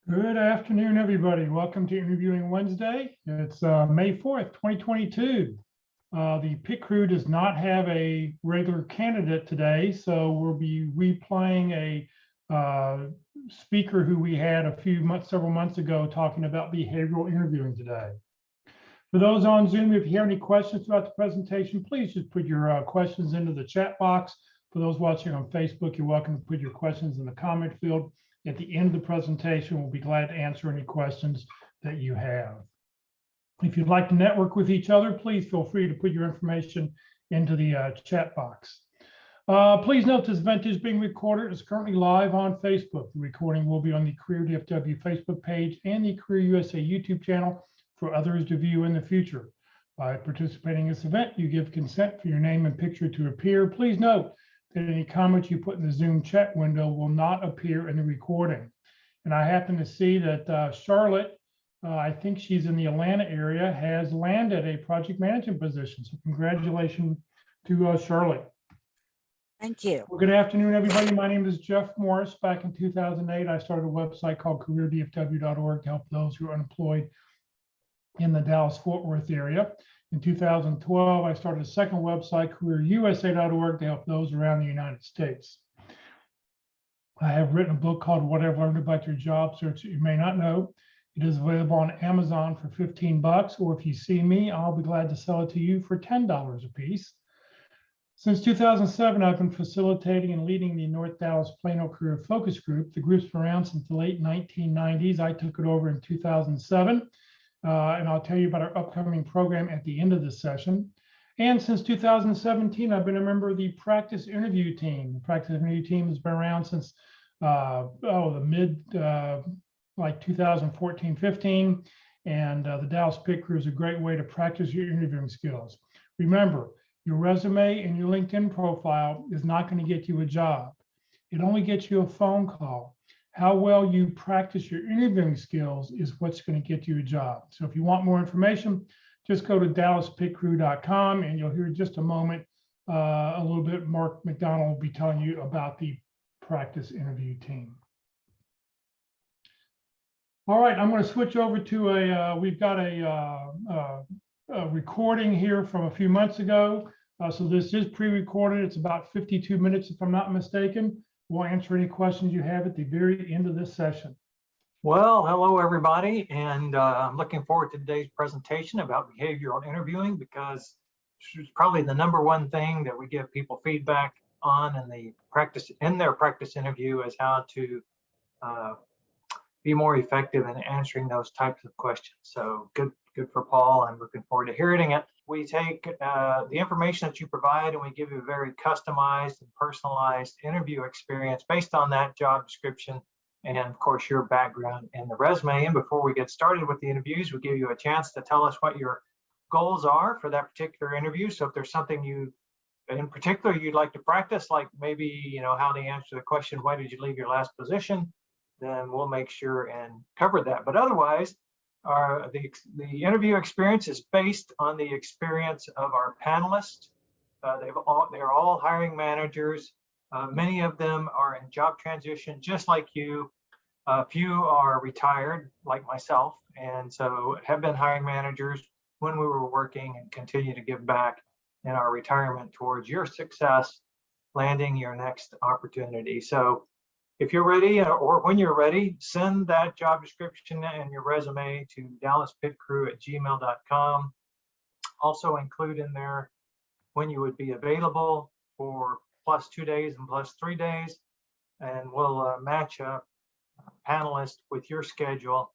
Good afternoon, everybody. Welcome to Interviewing Wednesday. It's May 4th, 2022. The pit crew does not have a regular candidate today, so we'll be replaying a speaker who we had several months ago talking about behavioral interviewing today. For those on Zoom, if you have any questions about the presentation, please just put your questions into the chat box. For those watching on Facebook, you're welcome to put your questions in the comment field. At the end of the presentation, we'll be glad to answer any questions that you have. If you'd like to network with each other, please feel free to put your information into the chat box. Please note this event is being recorded. It's currently live on Facebook. The recording will be on the Career DFW Facebook page and the Career USA YouTube channel for others to view in the future. By participating in this event, you give consent for your name and picture to appear. Please note that any comments you put in the Zoom chat window will not appear in the recording. And I happen to see that Charlotte, I think she's in the Atlanta area, has landed a project management position. So congratulations to Charlotte. Thank you. Well, good afternoon, everybody. My name is Jeff Morris. Back in 2008, I started a website called careerdfw.org to help those who are unemployed in the Dallas-Fort Worth area. In 2012, I started a second website, careerusa.org, to help those around the United States. I have written a book called What I've Learned About Your Job Search That You May Not Know. It is available on Amazon for 15 bucks, or if you see me, I'll be glad to sell it to you for $10 a piece. Since 2007, I've been facilitating and leading the North Dallas Plano Career Focus Group. The group's been around since the late 1990s. I took it over in 2007. And I'll tell you about our upcoming program at the end of this session. And since 2017, I've been a member of the practice interview team. The practice interview team has been around since the mid, like 2014, 15. And the Dallas Pit Crew is a great way to practice your interviewing skills. Remember, your resume and your LinkedIn profile is not going to get you a job. It only gets you a phone call. How well you practice your interviewing skills is what's going to get you a job. So if you want more information, just go to dallaspitcrew.com and you'll hear in just a moment a little bit. Mark McDonald will be telling you about the practice interview team. All right, I'm going to switch over to we've got a recording here from a few months ago. So this is pre-recorded. It's about 52 minutes, if I'm not mistaken. We'll answer any questions you have at the very end of this session. Well, hello, everybody. And I'm looking forward to today's presentation about behavioral interviewing, because it's probably the #1 thing that we give people feedback on in their practice interview is how to be more effective in answering those types of questions. So good for Paul. I'm looking forward to hearing it. We take the information that you provide and we give you a very customized and personalized interview experience based on that job description and, of course, your background and the resume. And before we get started with the interviews, we give you a chance to tell us what your goals are for that particular interview. So if there's something in particular you'd like to practice, like maybe how to answer the question, why did you leave your last position, then we'll make sure and cover that. But otherwise, the interview experience is based on the experience of our panelists. They're all hiring managers. Many of them are in job transition, just like you. A few are retired, like myself, and so have been hiring managers when we were working and continue to give back in our retirement towards your success, landing your next opportunity. So if you're ready, or when you're ready, send that job description and your resume to dallaspitcrew@gmail.com. Also include in there when you would be available for +2 days and +3 days, and we'll match up panelists with your schedule.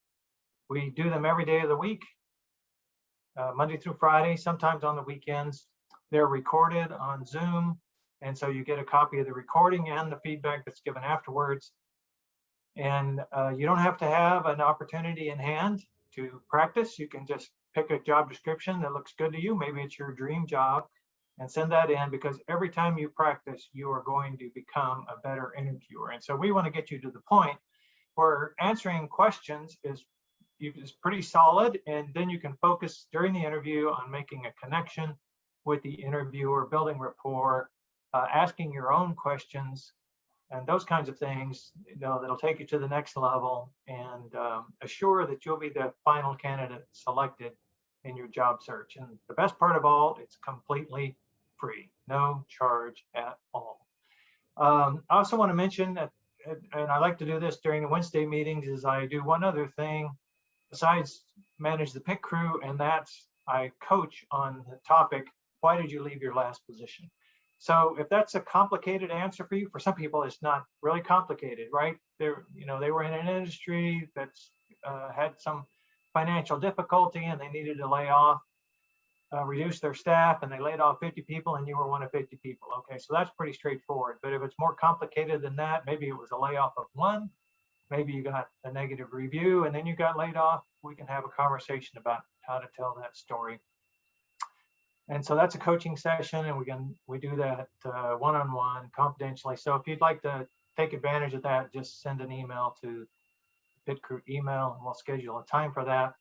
We do them every day of the week, Monday through Friday, sometimes on the weekends. They're recorded on Zoom. And so you get a copy of the recording and the feedback that's given afterwards. And you don't have to have an opportunity in hand to practice. You can just pick a job description that looks good to you. Maybe it's your dream job, and send that in, because every time you practice, you are going to become a better interviewer. And so we want to get you to the point where answering questions is pretty solid, and then you can focus during the interview on making a connection with the interviewer, building rapport, asking your own questions, and those kinds of things, that'll take you to the next level and assure that you'll be the final candidate selected in your job search. And the best part of all, it's completely free, no charge at all. I also want to mention that, and I like to do this during the Wednesday meetings, is I do one other thing besides manage the pit crew, and that's I coach on the topic, why did you leave your last position? So if that's a complicated answer for you, for some people, it's not really complicated, right? They were in an industry that's had some financial difficulty and they needed to lay off, reduce their staff, and they laid off 50 people and you were one of 50 people. Okay, so that's pretty straightforward. But if it's more complicated than that, maybe it was a layoff of one, maybe you got a negative review and then you got laid off, we can have a conversation about how to tell that story. And so that's a coaching session, and we do that one-on-one confidentially. So if you'd like to take advantage of that, just send an email to Pit Crew email and we'll schedule a time for that.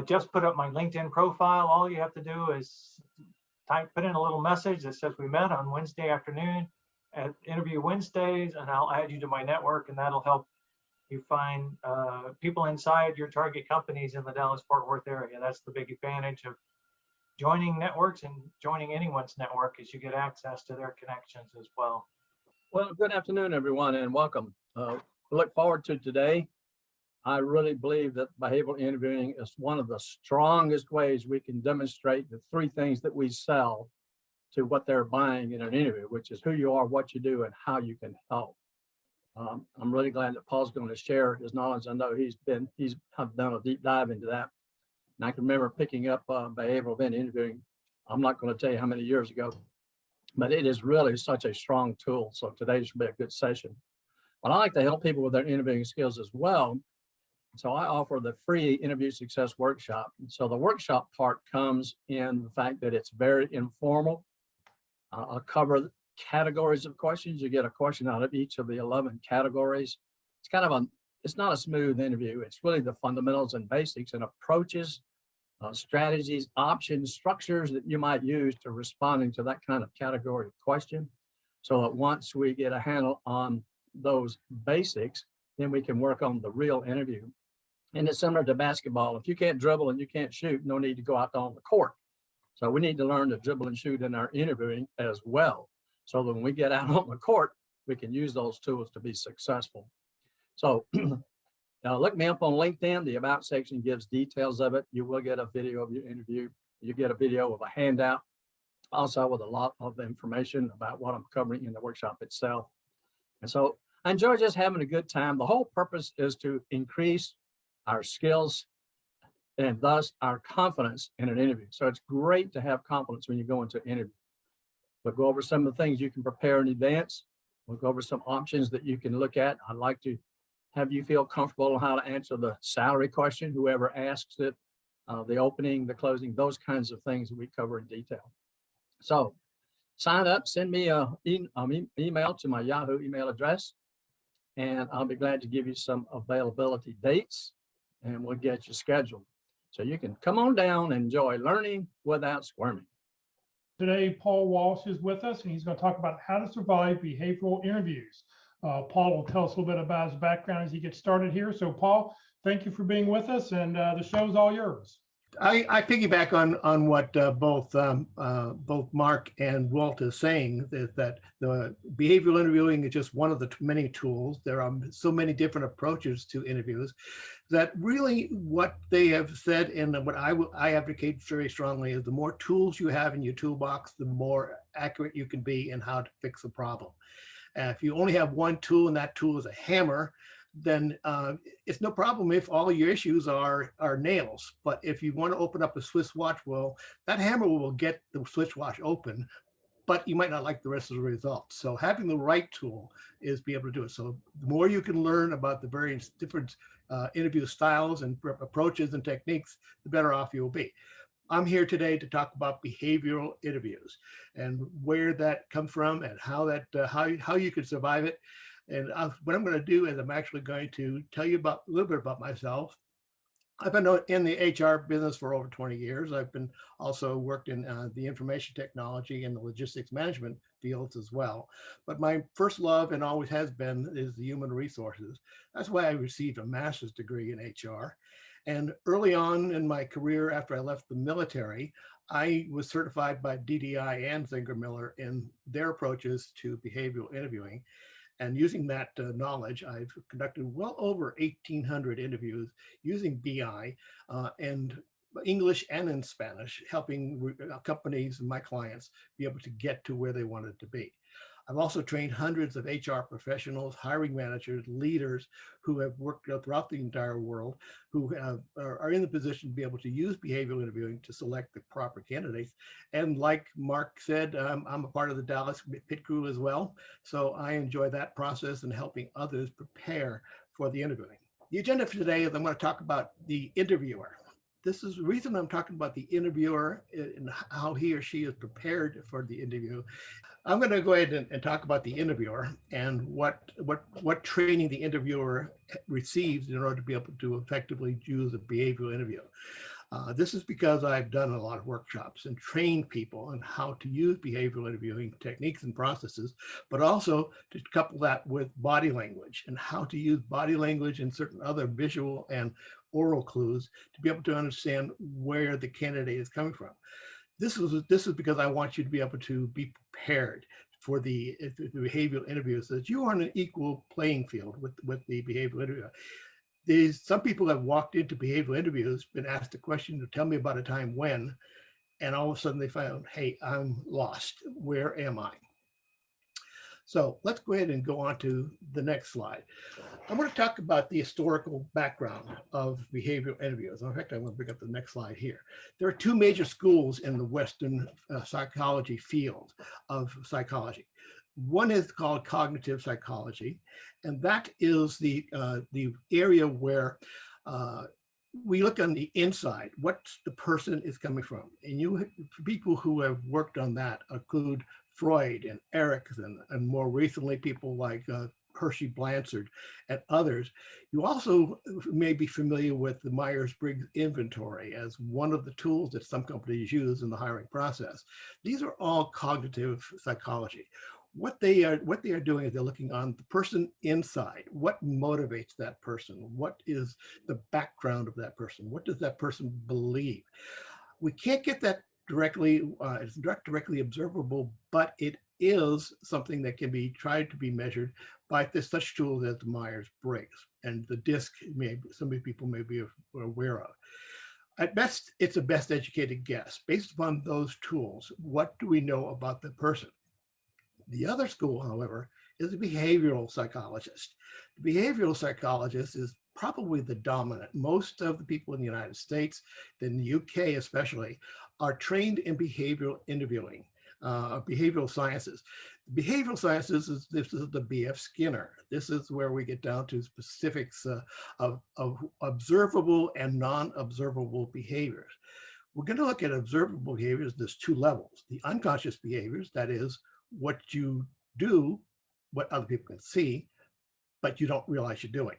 Just put up my LinkedIn profile. All you have to do is put in a little message that says we met on Wednesday afternoon at Interview Wednesdays, and I'll add you to my network, and that'll help you find people inside your target companies in the Dallas-Fort Worth area. That's the big advantage of joining networks, and joining anyone's network is you get access to their connections as well. Well, good afternoon, everyone, and welcome. We look forward to today. I really believe that behavioral interviewing is one of the strongest ways we can demonstrate the three things that we sell to what they're buying in an interview, which is who you are, what you do, and how you can help. I'm really glad that Paul's going to share his knowledge. I know he's done a deep dive into that. And I can remember picking up behavioral event interviewing. I'm not going to tell you how many years ago, but it is really such a strong tool. So today should be a good session. But I like to help people with their interviewing skills as well. So I offer the free interview success workshop. And so the workshop part comes in the fact that it's very informal. I'll cover categories of questions. You get a question out of each of the 11 categories. It's kind of it's not a smooth interview. It's really the fundamentals and basics and approaches, strategies, options, structures that you might use to responding to that kind of category of question. So that once we get a handle on those basics, then we can work on the real interview. And it's similar to basketball. If you can't dribble and you can't shoot, no need to go out on the court. So we need to learn to dribble and shoot in our interviewing as well. So that when we get out on the court, we can use those tools to be successful. So look me up on LinkedIn. The About section gives details of it. You will get a video of your interview. You get a video of a handout, also with a lot of information about what I'm covering in the workshop itself. And so I enjoy just having a good time. The whole purpose is to increase our skills and thus our confidence in an interview. So it's great to have confidence when you go into an interview. We'll go over some of the things you can prepare in advance. We'll go over some options that you can look at. I'd like to have you feel comfortable on how to answer the salary question, whoever asks it, the opening, the closing, those kinds of things that we cover in detail. So sign up, send me an email to my Yahoo email address, and I'll be glad to give you some availability dates, and we'll get you scheduled. So you can come on down and enjoy learning without squirming. Today, Paul Walsh is with us, and he's going to talk about how to survive behavioral interviews. Paul will tell us a little bit about his background as he gets started here. So Paul, thank you for being with us, and the show's all yours. I piggyback on what both Mark and Walt is saying, is that the behavioral interviewing is just one of the many tools. There are so many different approaches to interviews that really what they have said, and what I advocate very strongly, is the more tools you have in your toolbox, the more accurate you can be in how to fix a problem. If you only have one tool and that tool is a hammer, then it's no problem if all your issues are nails. But if you want to open up a Swiss watch, well, that hammer will get the Swiss watch open, but you might not like the rest of the results. So having the right tool is be able to do it. So the more you can learn about the various different interview styles and approaches and techniques, the better off you'll be. I'm here today to talk about behavioral interviews and where that comes from and how you can survive it. And what I'm going to do is I'm actually going to tell you a little bit about myself. I've been in the HR business for over 20 years. I've been also worked in the information technology and the logistics management fields as well. But my first love and always has been is the human resources. That's why I received a master's degree in HR. And early on in my career, after I left the military, I was certified by DDI and Zinger Miller in their approaches to behavioral interviewing. And using that knowledge, I've conducted well over 1,800 interviews using BI and English and in Spanish, helping companies and my clients be able to get to where they wanted to be. I've also trained hundreds of HR professionals, hiring managers, leaders who have worked throughout the entire world, who are in the position to be able to use behavioral interviewing to select the proper candidates. And like Mark said, I'm a part of the Dallas pit crew as well. So I enjoy that process and helping others prepare for the interviewing. The agenda for today is I'm going to talk about the interviewer. This is the reason I'm talking about the interviewer and how he or she is prepared for the interview. I'm going to go ahead and talk about the interviewer and what training the interviewer receives in order to be able to effectively use a behavioral interview. This is because I've done a lot of workshops and trained people on how to use behavioral interviewing techniques and processes, but also to couple that with body language and how to use body language and certain other visual and oral clues to be able to understand where the candidate is coming from. This is because I want you to be able to be prepared for the behavioral interview so that you are on an equal playing field with the behavioral interview. Some people have walked into behavioral interviews, been asked a question to tell me about a time when, and all of a sudden they found, hey, I'm lost. Where am I? So let's go ahead and go on to the next slide. I'm going to talk about the historical background of behavioral interviews. In fact, I'm going to bring up the next slide here. There are two major schools in the Western psychology field of psychology. One is called cognitive psychology, and that is the area where we look on the inside, what the person is coming from. And people who have worked on that include Freud and Erickson, and more recently people like Hershey Blanchard and others. You also may be familiar with the Myers-Briggs inventory as one of the tools that some companies use in the hiring process. These are all cognitive psychology. What they are doing is they're looking on the person inside. What motivates that person? What is the background of that person? What does that person believe? We can't get that directly, it's not directly observable, but it is something that can be tried to be measured by such tools as the Myers-Briggs and the DISC. Some people may be aware of. At best, it's a best educated guess. Based upon those tools, what do we know about the person? The other school, however, is a behavioral psychologist. The behavioral psychologist is probably the dominant. Most of the people in the United States, in the UK especially, are trained in behavioral interviewing, behavioral sciences. Behavioral sciences this is the B.F. Skinner. This is where we get down to specifics of observable and non-observable behaviors. We're going to look at observable behaviors. There's two levels: the unconscious behaviors, that is, what you do, what other people can see, but you don't realize you're doing.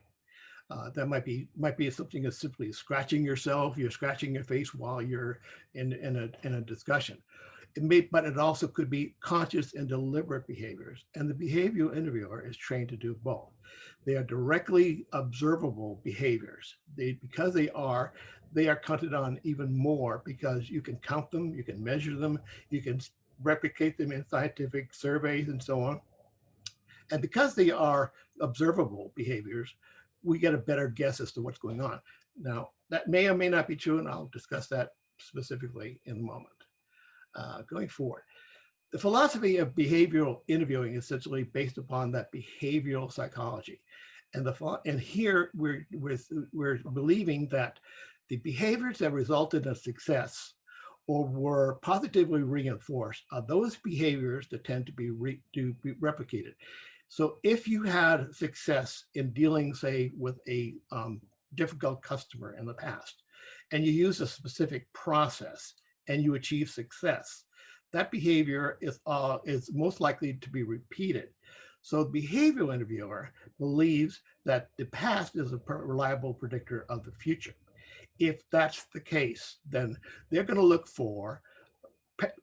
That might be something as simply as scratching yourself. You're scratching your face while you're in a discussion. But it also could be conscious and deliberate behaviors. And the behavioral interviewer is trained to do both. They are directly observable behaviors. Because they are counted on even more because you can count them, you can measure them, you can replicate them in scientific surveys and so on. And because they are observable behaviors, we get a better guess as to what's going on. Now, that may or may not be true, and I'll discuss that specifically in a moment. Going forward, the philosophy of behavioral interviewing is essentially based upon that behavioral psychology. And here we're believing that the behaviors that resulted in success or were positively reinforced are those behaviors that tend to be replicated. So if you had success in dealing, say, with a difficult customer in the past, and you use a specific process and you achieve success, that behavior is most likely to be repeated. So the behavioral interviewer believes that the past is a reliable predictor of the future. if that's the case, then they're going to look for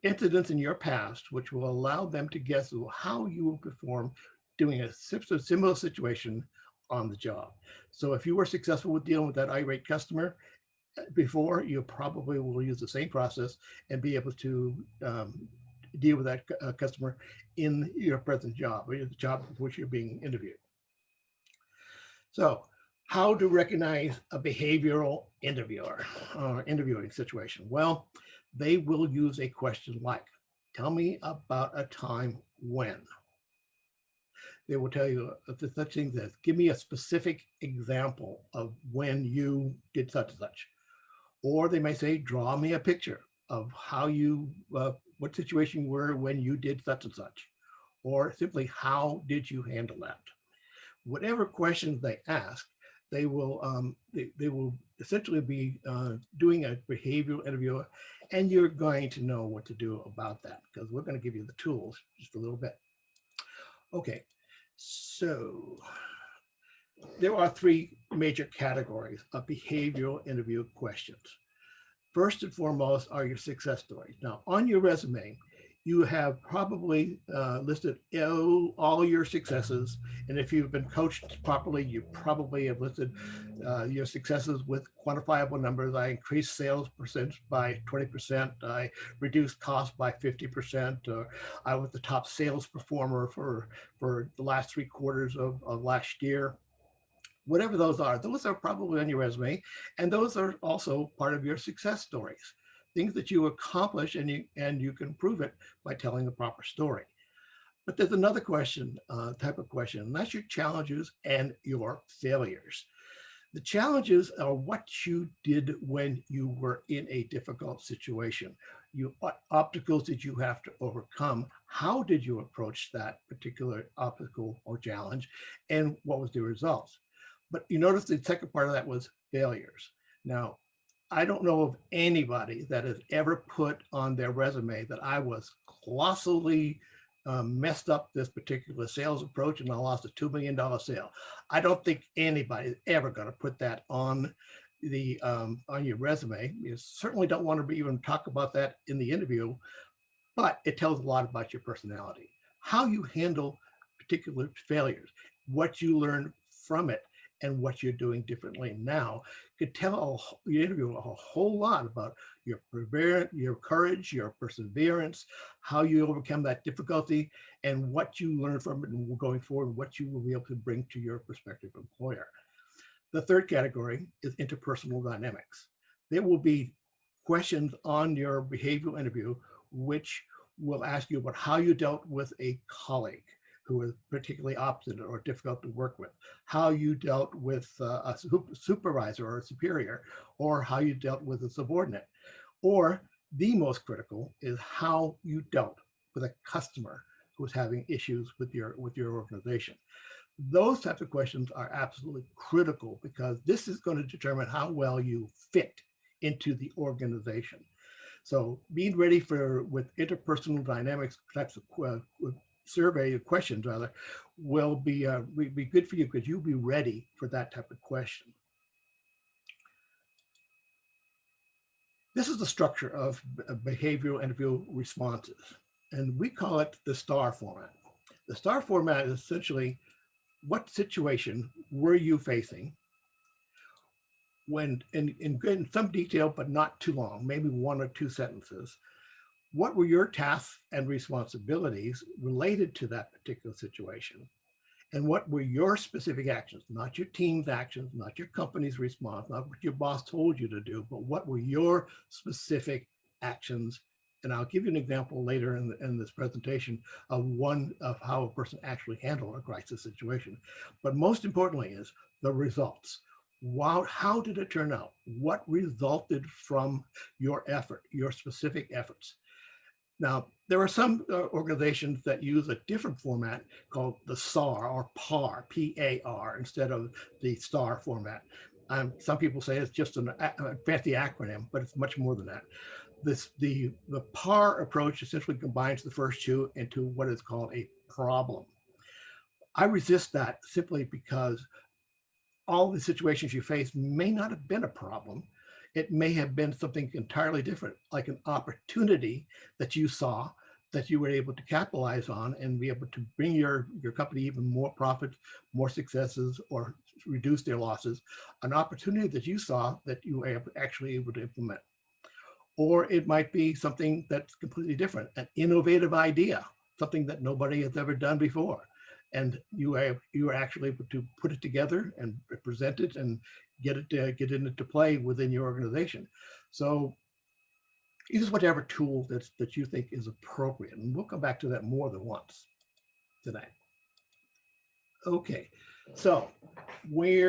incidents in your past, which will allow them to guess how you will perform doing a similar situation on the job. So if you were successful with dealing with that irate customer before, you probably will use the same process and be able to deal with that customer in your present job, or the job for which you're being interviewed. So how to recognize a behavioral interviewer or interviewing situation? Well, they will use a question like, tell me about a time when. They will tell you such things as, give me a specific example of when you did such and such. Or they may say, draw me a picture of how you, what situation you were when you did such and such. Or simply, how did you handle that? Whatever questions they ask, they will essentially be doing a behavioral interview, and you're going to know what to do about that, because we're going to give you the tools just a little bit. Okay, so there are three major categories of behavioral interview questions. First and foremost are your success stories. Now, on your resume, you have probably listed all your successes. And if you've been coached properly, you probably have listed your successes with quantifiable numbers. I increased sales percent by 20%. I reduced costs by 50%. I was the top sales performer for the last 3 quarters of last year. Whatever those are probably on your resume. And those are also part of your success stories. Things that you accomplish, and you can prove it by telling the proper story. But there's another question, type of question, and that's your challenges and your failures. The challenges are what you did when you were in a difficult situation. What obstacles did you have to overcome? How did you approach that particular obstacle or challenge? And what was the results? But you notice the second part of that was failures. Now, I don't know of anybody that has ever put on their resume that I was colossally messed up this particular sales approach and I lost a $2 million sale. I don't think anybody's ever going to put that on the on your resume. You certainly don't want to even talk about that in the interview, but it tells a lot about your personality, how you handle particular failures, what you learn from it, and what you're doing differently now could tell your interview a whole lot about your courage, your perseverance, how you overcome that difficulty, and what you learn from it and going forward, what you will be able to bring to your prospective employer. The third category is interpersonal dynamics. There will be questions on your behavioral interview which will ask you about how you dealt with a colleague who is particularly obstinate or difficult to work with, how you dealt with a supervisor or a superior, or how you dealt with a subordinate. Or the most critical is how you dealt with a customer who was having issues with your organization. Those types of questions are absolutely critical because this is going to determine how well you fit into the organization. So being ready with interpersonal dynamics types of survey questions rather will be good for you because you'll be ready for that type of question. This is the structure of behavioral interview responses, and we call it the STAR format. The STAR format is essentially what situation were you facing when, in some detail, but not too long, maybe 1 or 2 sentences. What were your tasks and responsibilities related to that particular situation? And what were your specific actions, not your team's actions, not your company's response, not what your boss told you to do, but what were your specific actions? And I'll give you an example later in this presentation of how a person actually handled a crisis situation. But most importantly is the results. How did it turn out? What resulted from your effort, your specific efforts? Now, there are some organizations that use a different format called the SAR or PAR, P-A-R, instead of the STAR format. Some people say it's just a fancy acronym, but it's much more than that. The PAR approach essentially combines the first two into what is called a problem. I resist that simply because all the situations you face may not have been a problem. It may have been something entirely different, like an opportunity that you saw that you were able to capitalize on and be able to bring your company even more profits, more successes, or reduce their losses, an opportunity that you saw that you were actually able to implement. Or it might be something that's completely different, an innovative idea, something that nobody has ever done before. And you are actually able to put it together and present it and get it into play within your organization. So use whatever tool that you think is appropriate. And we'll come back to that more than once tonight. Okay, so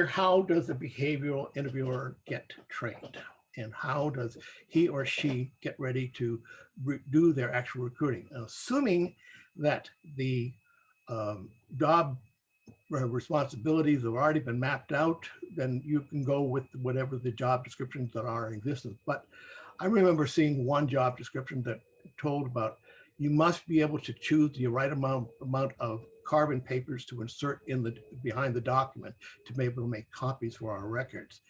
how does a behavioral interviewer get trained? And how does he or she get ready to do their actual recruiting? Assuming that the job responsibilities have already been mapped out, then you can go with whatever the job descriptions that are in existence. But I remember seeing one job description that told about you must be able to choose the right amount of carbon papers to insert in behind the document to be able to make copies for our records.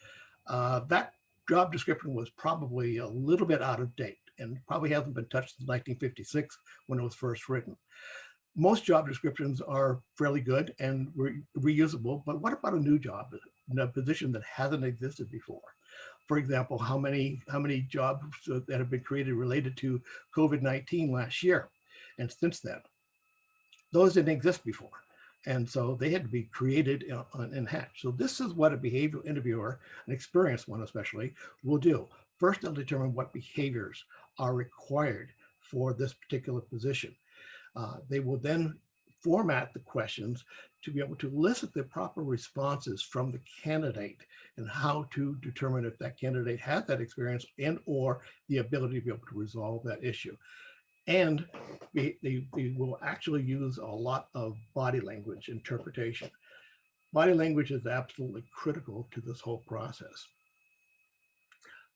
That job description was probably a little bit out of date and probably hasn't been touched since 1956 when it was first written. Most job descriptions are fairly good and reusable, but what about a new job, a position that hasn't existed before? For example, how many jobs that have been created related to COVID-19 last year and since then? Those didn't exist before. And so they had to be created and hatched. So this is what a behavioral interviewer, an experienced one especially, will do. First, they'll determine what behaviors are required for this particular position. They will then format the questions to be able to elicit the proper responses from the candidate and how to determine if that candidate has that experience and or the ability to be able to resolve that issue. And they will actually use a lot of body language interpretation. Body language is absolutely critical to this whole process.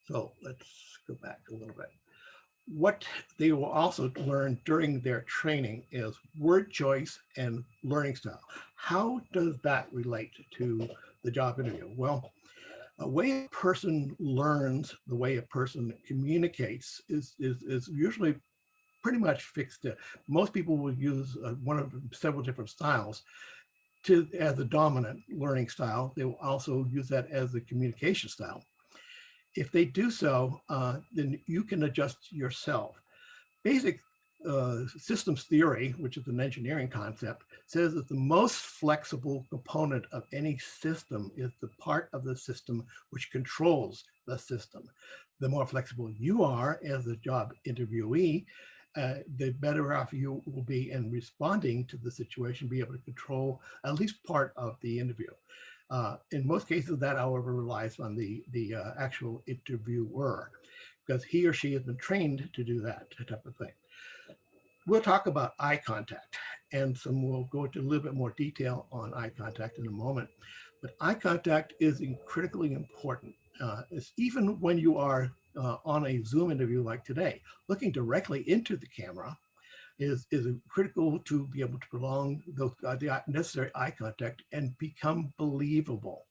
So let's go back a little bit. What they will also learn during their training is word choice and learning style. How does that relate to the job interview? Well, a way a person learns, the way a person communicates is usually pretty much fixed. Most people will use one of several different styles as a dominant learning style. They will also use that as the communication style. If they do so, then you can adjust yourself. Basic systems theory, which is an engineering concept, says that the most flexible component of any system is the part of the system which controls the system. The more flexible you are as a job interviewee, the better off you will be in responding to the situation, be able to control at least part of the interview. In most cases, that, however, relies on the actual interviewer, because he or she has been trained to do that type of thing. We'll talk about eye contact, and we'll go into a little bit more detail on eye contact in a moment. But eye contact is critically important. It's even when you are on a Zoom interview like today, looking directly into the camera is critical to be able to prolong the necessary eye contact and become believable.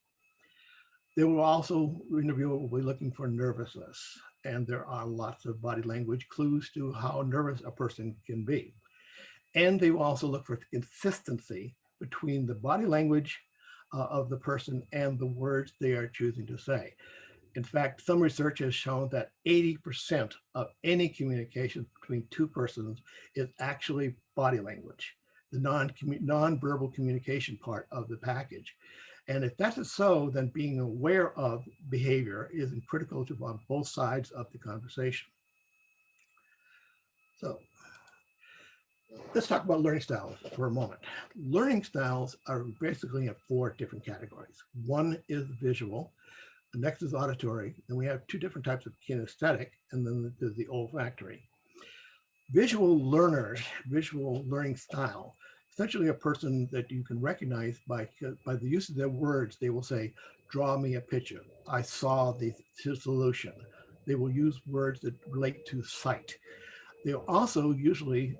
They will also, interviewer will be looking for nervousness, and there are lots of body language clues to how nervous a person can be. And they will also look for consistency between the body language of the person and the words they are choosing to say. In fact, some research has shown that 80% of any communication between two persons is actually body language, the non-verbal communication part of the package. And if that is so, then being aware of behavior is critical to on both sides of the conversation. So let's talk about learning styles for a moment. Learning styles are basically in 4 different categories. One is visual. The next is auditory, and we have 2 different types of kinesthetic, and then there's the olfactory. Visual learners, visual learning style, essentially a person that you can recognize by the use of their words. They will say, draw me a picture. I saw the solution. They will use words that relate to sight. They're also usually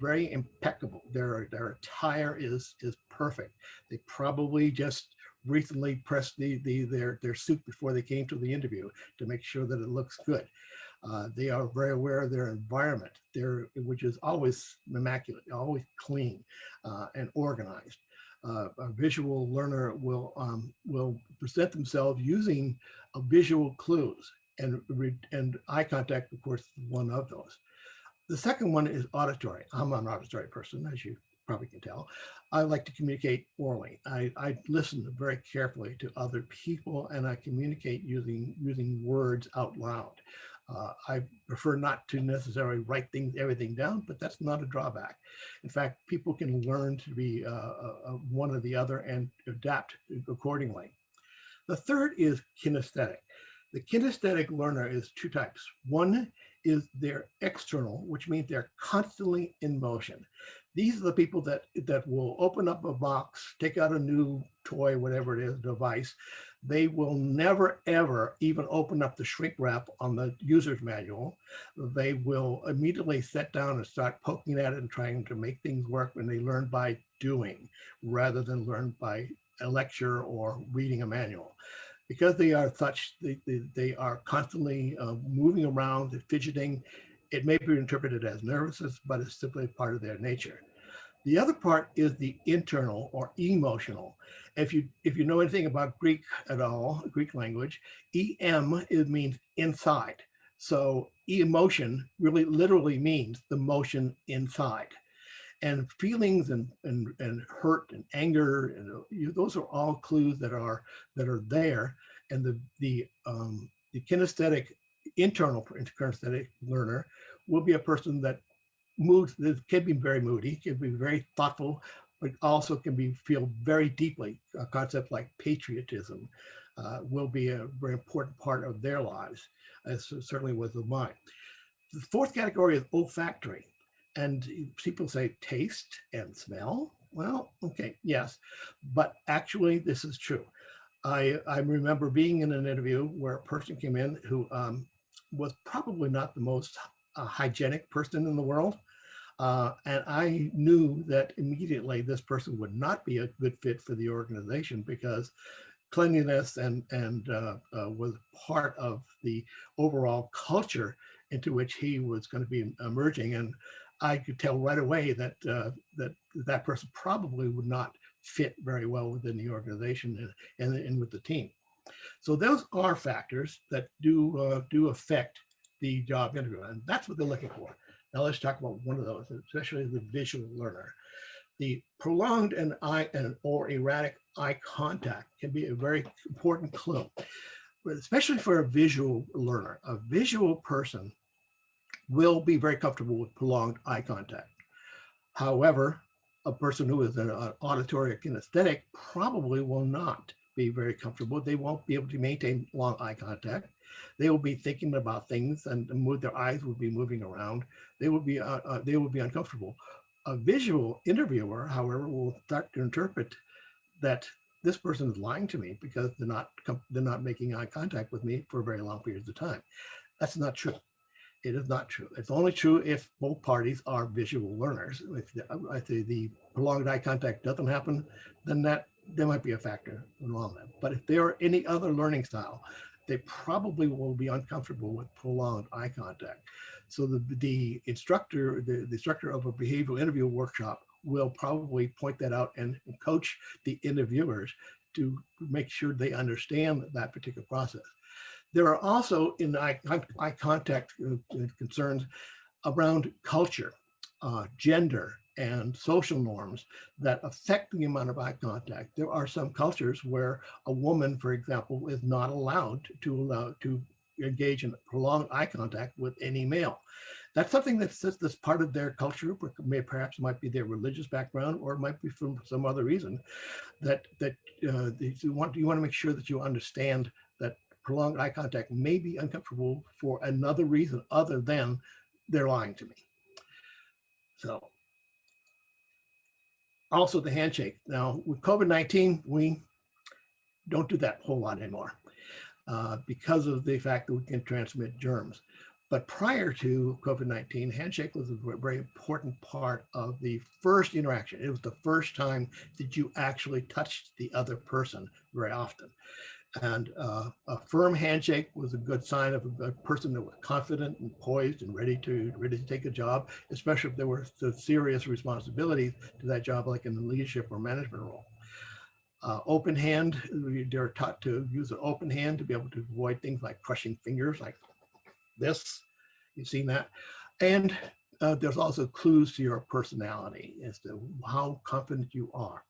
very impeccable. Their attire is perfect. They probably just recently pressed their suit before they came to the interview to make sure that it looks good. They are very aware of their environment, which is always immaculate, always clean and organized. A visual learner will present themselves using visual clues, and eye contact, of course, is one of those. The second one is auditory. I'm an auditory person, as you probably can tell. I like to communicate orally. I listen very carefully to other people, and I communicate using words out loud. I prefer not to necessarily write everything down, but that's not a drawback. In fact, people can learn to be one or the other and adapt accordingly. The third is kinesthetic. The kinesthetic learner is two types. One is they're external, which means they're constantly in motion. These are the people that will open up a box, take out a new toy, whatever it is, device. They will never, ever even open up the shrink wrap on the user's manual. They will immediately sit down and start poking at it and trying to make things work, when they learn by doing rather than learn by a lecture or reading a manual. Because they are such, they are constantly moving around, fidgeting. It may be interpreted as nervousness, but it's simply part of their nature. The other part is the internal or emotional. If you know anything about Greek at all, Greek language, means inside. So emotion really literally means the motion inside. And feelings and hurt and anger, and those are all clues that are there. And the kinesthetic, internal kinesthetic learner will be a person that moves, that can be very moody, can be very thoughtful, but also can feel very deeply. A concept like patriotism will be a very important part of their lives, as certainly was of mine. The fourth category is olfactory. And people say taste and smell. Well, okay, yes, but actually this is true. I remember being in an interview where a person came in who was probably not the most hygienic person in the world. And I knew that immediately this person would not be a good fit for the organization, because cleanliness was part of the overall culture into which he was going to be emerging. And I could tell right away that that person probably would not fit very well within the organization and with the team. So those are factors that do affect the job interview, and that's what they're looking for. Now let's talk about one of those, especially the visual learner. The prolonged or erratic eye contact can be a very important clue, but especially for a visual learner. A visual person will be very comfortable with prolonged eye contact. However, a person who is an auditory or kinesthetic probably will not be very comfortable. They won't be able to maintain long eye contact. They will be thinking about things, and their eyes will be moving around. They will be uncomfortable. A visual interviewer, however, will start to interpret that this person is lying to me because they're not making eye contact with me for very long periods of time. That's not true. It is not true. It's only true if both parties are visual learners. If the prolonged eye contact doesn't happen, then there might be a factor along that. But if there are any other learning style, they probably will be uncomfortable with prolonged eye contact. So the instructor of a behavioral interview workshop will probably point that out and coach the interviewers to make sure they understand that particular process. There are also in eye contact concerns around culture, gender, and social norms that affect the amount of eye contact. There are some cultures where a woman, for example, is not allowed to engage in prolonged eye contact with any male. That's something that's part of their culture, perhaps might be their religious background, or it might be from some other reason that you want to make sure that you understand that prolonged eye contact may be uncomfortable for another reason other than they're lying to me. So also the handshake. Now with COVID-19, we don't do that a whole lot anymore because of the fact that we can transmit germs. But prior to COVID-19, Handshake was a very important part of the first interaction. It was the first time that you actually touched the other person very often. And a firm handshake was a good sign of a person that was confident and poised and ready to take a job, especially if there were serious responsibilities to that job, like in the leadership or management role. Open hand, they're taught to use an open hand to be able to avoid things like crushing fingers like this. You've seen that. And there's also clues to your personality as to how confident you are.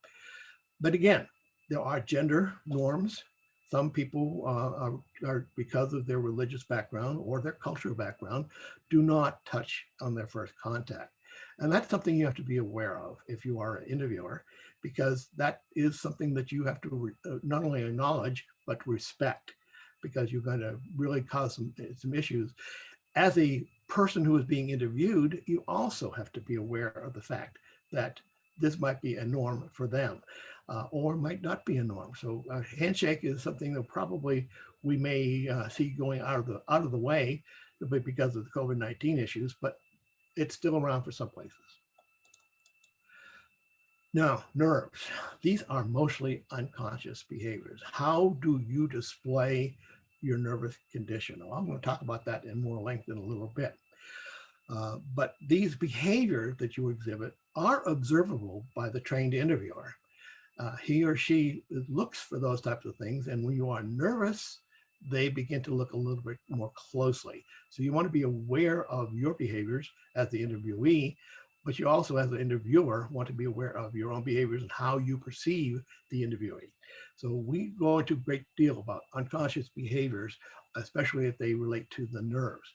But again, there are gender norms. Some people are, because of their religious background or their cultural background, do not touch on their first contact. And that's something you have to be aware of if you are an interviewer, because that is something that you have to not only acknowledge, but respect, because you're going to really cause some issues. As a person who is being interviewed, you also have to be aware of the fact that this might be a norm for them. Or might not be a norm. So a handshake is something that probably we may see going out of the way because of the COVID-19 issues, but it's still around for some places. Now, nerves. These are mostly unconscious behaviors. How do you display your nervous condition? Well, I'm going to talk about that in more length in a little bit. But these behaviors that you exhibit are observable by the trained interviewer. He or she looks for those types of things. And when you are nervous, they begin to look a little bit more closely. So you want to be aware of your behaviors as the interviewee, but you also, as an interviewer, want to be aware of your own behaviors and how you perceive the interviewee. So we go into a great deal about unconscious behaviors, especially if they relate to the nerves.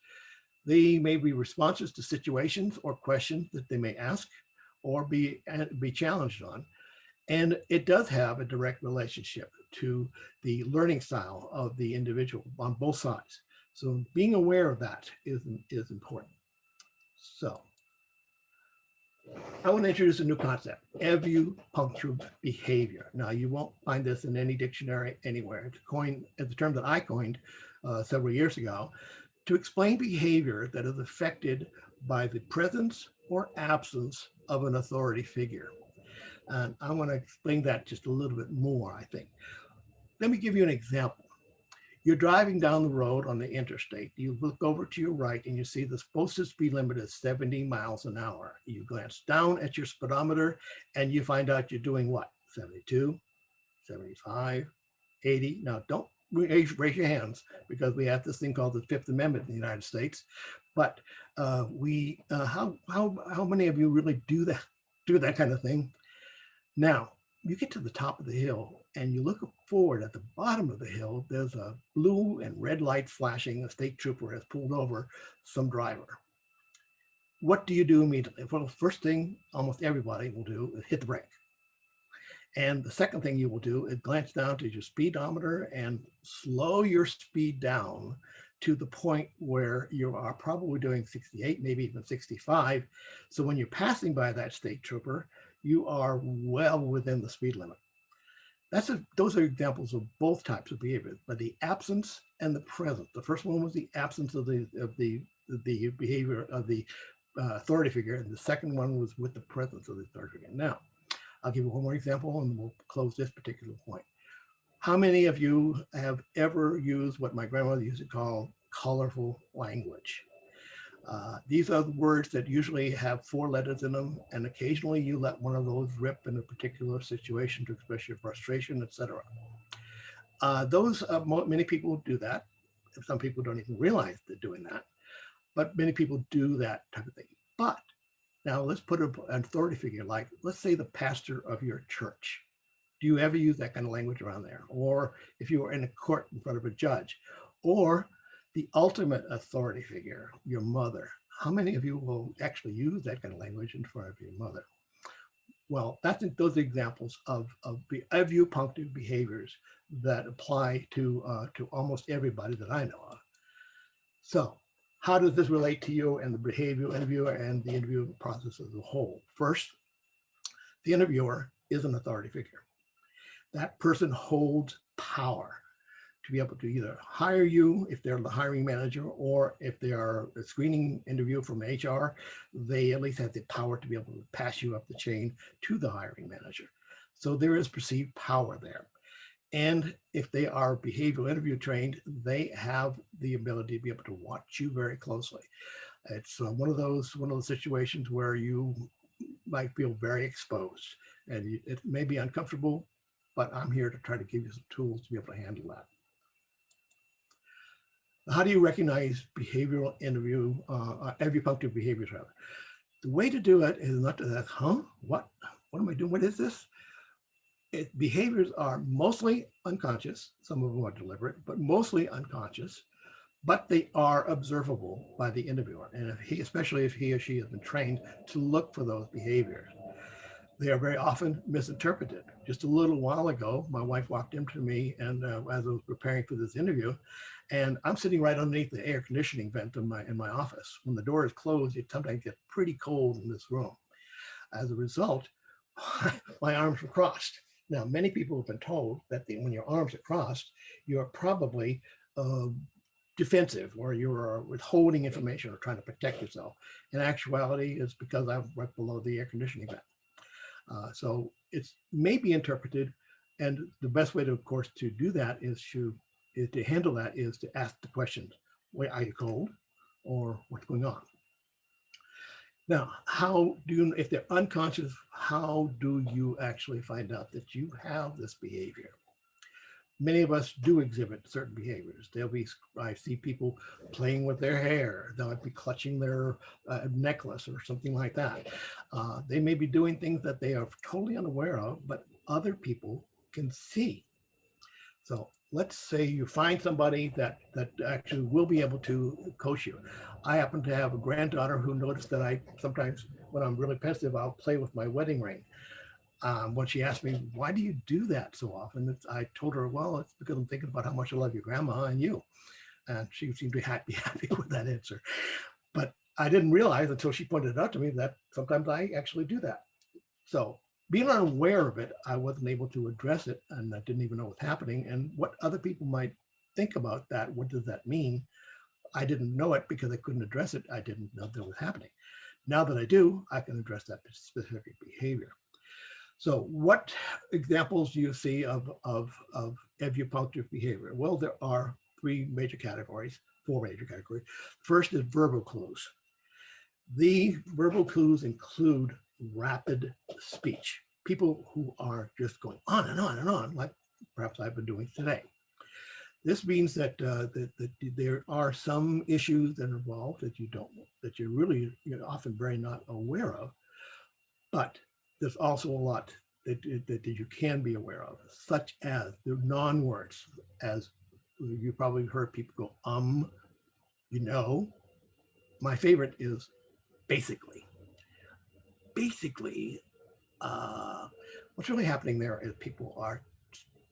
They may be responses to situations or questions that they may ask or be challenged on. And it does have a direct relationship to the learning style of the individual on both sides. So being aware of that is important. So I want to introduce a new concept, evupunctive behavior. Now, you won't find this in any dictionary anywhere. It's a term that I coined several years ago to explain behavior that is affected by the presence or absence of an authority figure. And I want to explain that just a little bit more, I think. Let me give you an example. You're driving down the road on the interstate. You look over to your right and you see the posted speed limit is 70 miles an hour. You glance down at your speedometer and you find out you're doing what? 72, 75, 80. Now, don't raise your hands because we have this thing called the Fifth Amendment in the United States. But how many of you really do that kind of thing? Now, you get to the top of the hill and you look forward at the bottom of the hill, there's a blue and red light flashing. A state trooper has pulled over some driver. What do you do immediately? Well, first thing almost everybody will do is hit the brake. And the second thing you will do is glance down to your speedometer and slow your speed down to the point where you are probably doing 68, maybe even 65. So when you're passing by that state trooper, you are well within the speed limit. Those are examples of both types of behavior, but the absence and the presence. The first one was the absence of the behavior of the authority figure, and the second one was with the presence of the authority figure. Now, I'll give you one more example and we'll close this particular point. How many of you have ever used what my grandmother used to call colorful language? These are the words that usually have 4 letters in them, and occasionally you let one of those rip in a particular situation to express your frustration, etc. Many people do that. Some people don't even realize they're doing that, but many people do that type of thing. But now let's put an authority figure, like let's say the pastor of your church. Do you ever use that kind of language around there? Or if you were in a court in front of a judge, or the ultimate authority figure, your mother. How many of you will actually use that kind of language in front of your mother? Well, those are examples of evupunctive behaviors that apply to almost everybody that I know of. So how does this relate to you and the behavioral interviewer and the interviewing process as a whole? First, the interviewer is an authority figure. That person holds power to be able to either hire you if they're the hiring manager, or if they are a screening interview from HR, they at least have the power to be able to pass you up the chain to the hiring manager. So there is perceived power there. And if they are behavioral interview trained, they have the ability to be able to watch you very closely. It's one of those situations where you might feel very exposed, and it may be uncomfortable, but I'm here to try to give you some tools to be able to handle that. How do you recognize behavioral interview, evupunctive behaviors rather? The way to do it is not to ask, what am I doing? What is this? Behaviors are mostly unconscious. Some of them are deliberate, but mostly unconscious, but they are observable by the interviewer. And especially if he or she has been trained to look for those behaviors. They are very often misinterpreted. Just a little while ago, my wife walked into me, and as I was preparing for this interview, and I'm sitting right underneath the air conditioning vent in my office. When the door is closed, it sometimes gets pretty cold in this room. As a result, my arms were crossed. Now, many people have been told that when your arms are crossed, you're probably defensive, or you're withholding information or trying to protect yourself. In actuality, it's because I'm right below the air conditioning vent. So it's may be interpreted, and the best way to, of course, to do that is to handle that is to ask the question, wait, are you cold, or what's going on? Now, how do you, if they're unconscious, how do you actually find out that you have this behavior? Many of us do exhibit certain behaviors. I see people playing with their hair. They'll be clutching their necklace or something like that. They may be doing things that they are totally unaware of, but other people can see. So let's say you find somebody that actually will be able to coach you. I happen to have a granddaughter who noticed that I sometimes, when I'm really pensive, I'll play with my wedding ring. When she asked me, why do you do that so often? I told her, well, it's because I'm thinking about how much I love your grandma and you. And she seemed to be happy with that answer. But I didn't realize until she pointed it out to me that sometimes I actually do that. So being unaware of it, I wasn't able to address it, and I didn't even know what's happening and what other people might think about that. What does that mean? I didn't know it because I couldn't address it. I didn't know that was happening. Now that I do, I can address that specific behavior. So what examples do you see of evupunctive behavior? Well, there are four major categories. First is verbal clues. The verbal clues include rapid speech. People who are just going on and on and on, like perhaps I've been doing today. This means that, that there are some issues that are involved that you're really often very not aware of, but there's also a lot that you can be aware of, such as the non-words, as you probably heard people go, My favorite is basically. Basically, what's really happening there is people are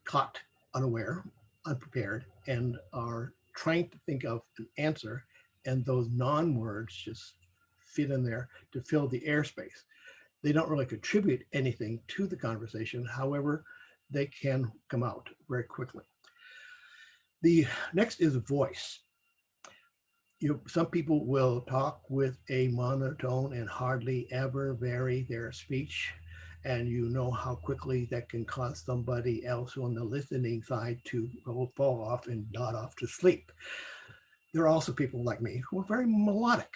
caught unaware, unprepared, and are trying to think of an answer, and those non-words just fit in there to fill the airspace. They don't really contribute anything to the conversation. However, they can come out very quickly. The next is voice. Some people will talk with a monotone and hardly ever vary their speech. And you know how quickly that can cause somebody else on the listening side to fall off and nod off to sleep. There are also people like me who are very melodic.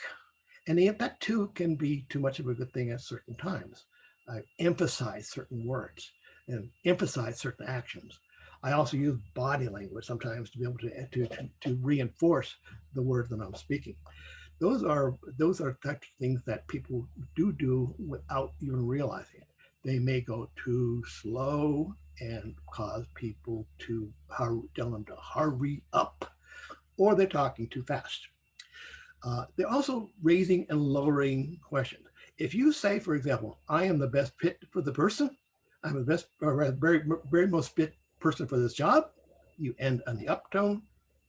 And that too can be too much of a good thing at certain times. I emphasize certain words and emphasize certain actions. I also use body language sometimes to be able to reinforce the words that I'm speaking. Those are types of things that people do without even realizing it. They may go too slow and cause people to tell them to hurry up, or they're talking too fast. They're also raising and lowering questions. If you say, for example, I am the best fit for the person, I'm the best, or very most fit person for this job, you end on the uptone,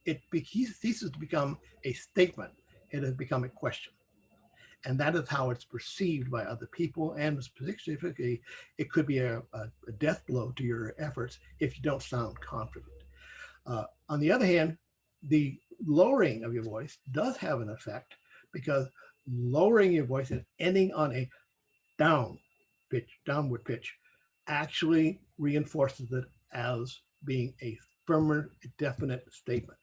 it ceases to become a statement. It has become a question. And that is how it's perceived by other people. And specifically, it could be a death blow to your efforts if you don't sound confident. On the other hand, the lowering of your voice does have an effect, because lowering your voice and ending on a downward pitch, actually reinforces it as being a firmer, definite statement.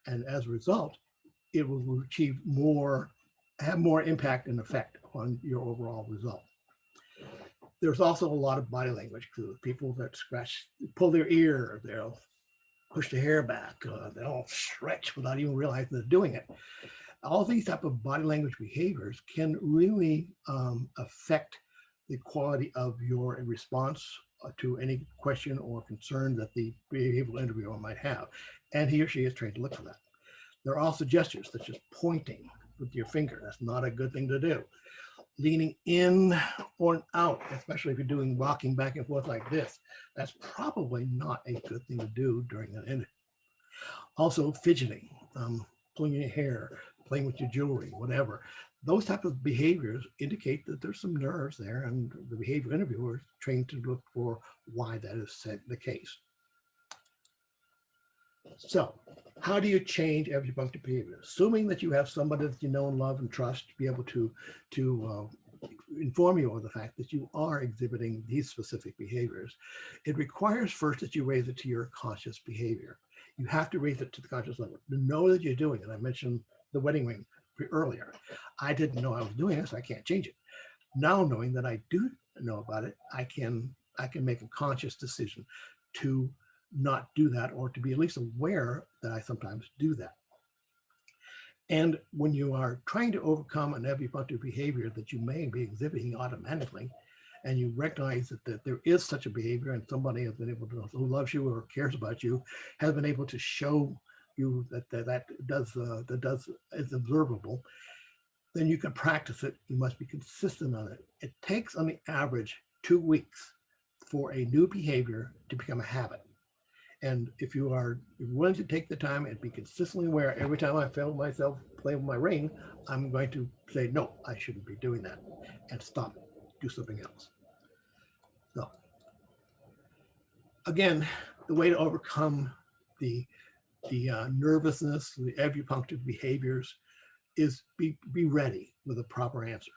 And as a result, it will have more impact and effect on your overall result. There's also a lot of body language too. People that pull their ear, they'll push the hair back, they'll stretch without even realizing they're doing it. All these type of body language behaviors can really affect the quality of your response to any question or concern that the behavioral interviewer might have. And he or she is trained to look for that. There are also gestures, such as pointing with your finger. That's not a good thing to do. Leaning in or out, especially if you're doing walking back and forth like this, that's probably not a good thing to do during an interview. Also fidgeting, pulling your hair, playing with your jewelry, whatever. Those type of behaviors indicate that there's some nerves there, and the behavior interviewer is trained to look for why that is the case. So how do you change evupunctive behavior? Assuming that you have somebody that you know and love and trust to be able to inform you of the fact that you are exhibiting these specific behaviors, it requires first that you raise it to your conscious behavior. You have to raise it to the conscious level to know that you're doing it. I mentioned the wedding ring earlier. I didn't know I was doing this. I can't change it. Now, knowing that I do know about it, I can make a conscious decision to not do that, or to be at least aware that I sometimes do that. And when you are trying to overcome an evupunctive behavior that you may be exhibiting automatically, and you recognize that there is such a behavior, and somebody has been able to, who loves you or cares about you, has been able to show you that is observable, then you can practice it. You must be consistent on it. It takes, on the average, 2 weeks for a new behavior to become a habit. And if you are willing to take the time and be consistently aware, every time I feel myself playing with my ring, I'm going to say, no, I shouldn't be doing that, and stop it, do something else. So again, the way to overcome the nervousness, the evupunctive behaviors, is be ready with a proper answer.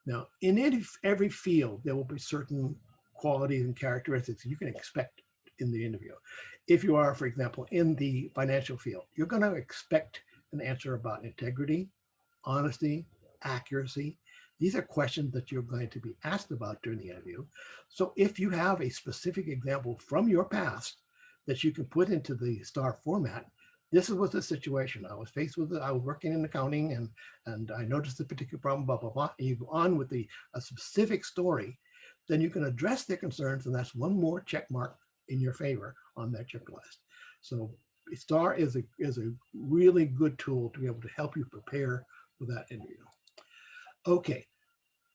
Now, in every field, there will be certain qualities and characteristics you can expect in the interview. If you are, for example, in the financial field, you're going to expect an answer about integrity, honesty, accuracy. These are questions that you're going to be asked about during the interview. So if you have a specific example from your past that you can put into the STAR format, this was the situation. I was faced with it. I was working in accounting, and I noticed a particular problem, blah, blah, blah. And you go on with a specific story, then you can address their concerns, and that's one more check mark in your favor on that checklist. So STAR is a really good tool to be able to help you prepare for that interview. Okay,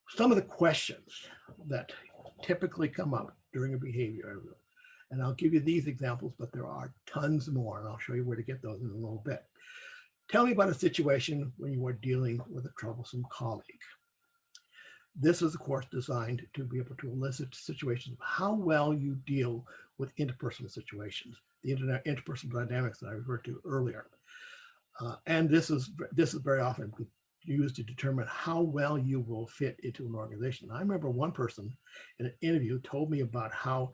some of the questions that typically come up during a behavior interview, and I'll give you these examples, but there are tons more, and I'll show you where to get those in a little bit. Tell me about a situation when you are dealing with a troublesome colleague. This is, of course, designed to be able to elicit situations of how well you deal with interpersonal situations, the interpersonal dynamics that I referred to earlier. And this is very often used to determine how well you will fit into an organization. I remember one person in an interview told me about how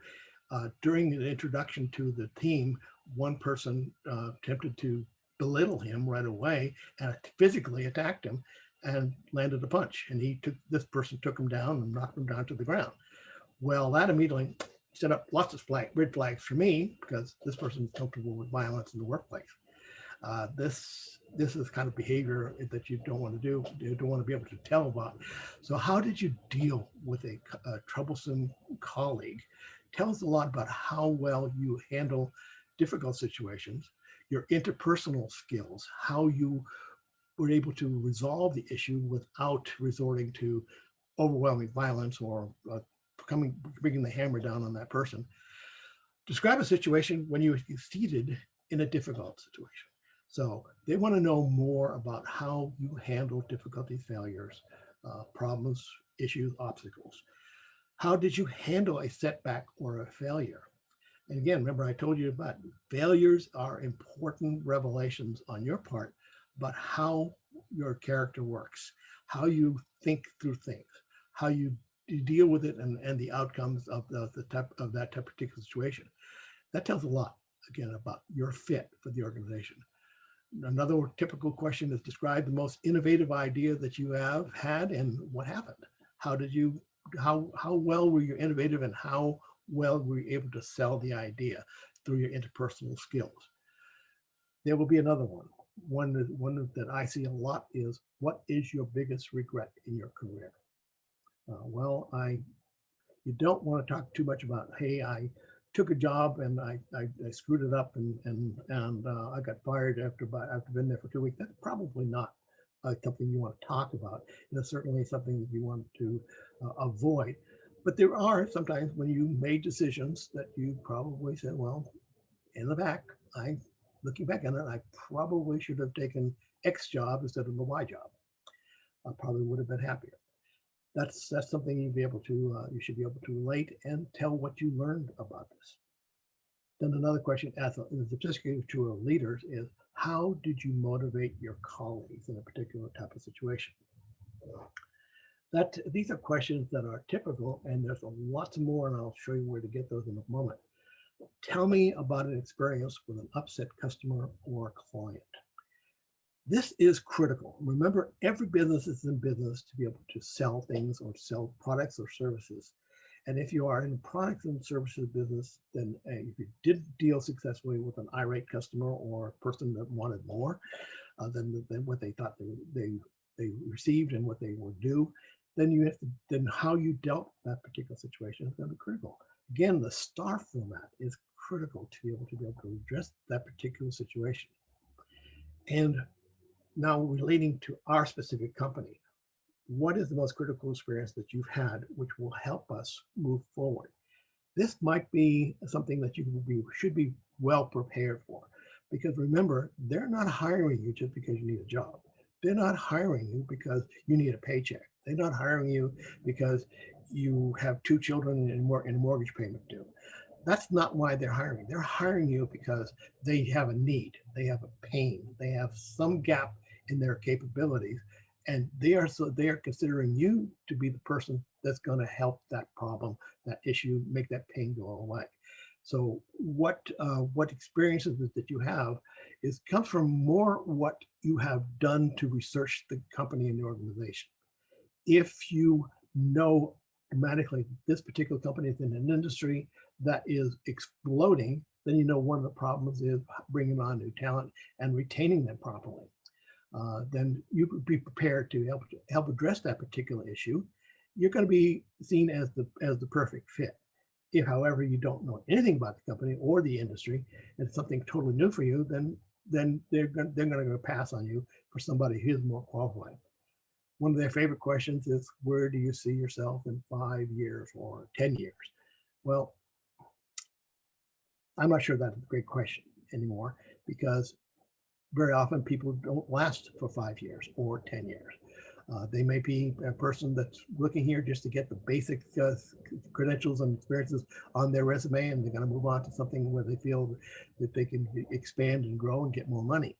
during the introduction to the team, one person attempted to belittle him right away and physically attacked him and landed a punch. And this person took him down and knocked him down to the ground. Well, that immediately set up lots of red flags for me, because this person is comfortable with violence in the workplace. This is kind of behavior that you don't want to do. You don't want to be able to tell about. So how did you deal with a troublesome colleague? Tell us a lot about how well you handle difficult situations, your interpersonal skills, how you were able to resolve the issue without resorting to overwhelming violence or bringing the hammer down on that person. Describe a situation when you succeeded in a difficult situation. So they want to know more about how you handle difficulties, failures, problems, issues, obstacles. How did you handle a setback or a failure? And again, remember I told you about failures are important revelations on your part about how your character works, how you think through things, how you deal with it and the outcomes of the type of that type of particular situation. That tells a lot, again, about your fit for the organization. Another typical question is describe the most innovative idea that you have had and what happened. How well were you innovative and how well were you able to sell the idea through your interpersonal skills? There will be another one. One that I see a lot is, what is your biggest regret in your career? You don't want to talk too much about, hey, I took a job and I screwed it up and I got fired after being there for 2 weeks. That's probably not something you want to talk about. And it's certainly something that you want to avoid. But there are sometimes when you made decisions that you probably said, well, in the back, looking back on it, I probably should have taken X job instead of the Y job. I probably would have been happier. That's something you should be able to relate and tell what you learned about this. Then another question, particularly to our leaders, is how did you motivate your colleagues in a particular type of situation? These are questions that are typical, and there's lots more, and I'll show you where to get those in a moment. Tell me about an experience with an upset customer or client. This is critical. Remember, every business is in business to be able to sell things or sell products or services. And if you are in products and services business, then if you did deal successfully with an irate customer or a person that wanted more than what they thought they received and what they were due, then how you dealt with that particular situation is going to be critical. Again, the STAR format is critical to be able to address that particular situation. And now relating to our specific company, what is the most critical experience that you've had which will help us move forward? This might be something that should be well prepared for, because remember, they're not hiring you just because you need a job. They're not hiring you because you need a paycheck. They're not hiring you because you have 2 children and a mortgage payment due. That's not why they're hiring. They're hiring you because they have a need, they have a pain, they have some gap in their capabilities, and they are considering you to be the person that's going to help that problem, that issue, make that pain go away. So what experiences that you have comes from more what you have done to research the company and the organization. If you know dramatically this particular company is in an industry that is exploding, then you know one of the problems is bringing on new talent and retaining them properly. Then you could be prepared to help address that particular issue. You're going to be seen as the perfect fit. If, however, you don't know anything about the company or the industry, and it's something totally new for you, then they're going to go pass on you for somebody who's more qualified. One of their favorite questions is, where do you see yourself in 5 years or 10 years? Well, I'm not sure that's a great question anymore, because very often people don't last for 5 years or 10 years. They may be a person that's looking here just to get the basic credentials and experiences on their resume, and they're going to move on to something where they feel that they can expand and grow and get more money.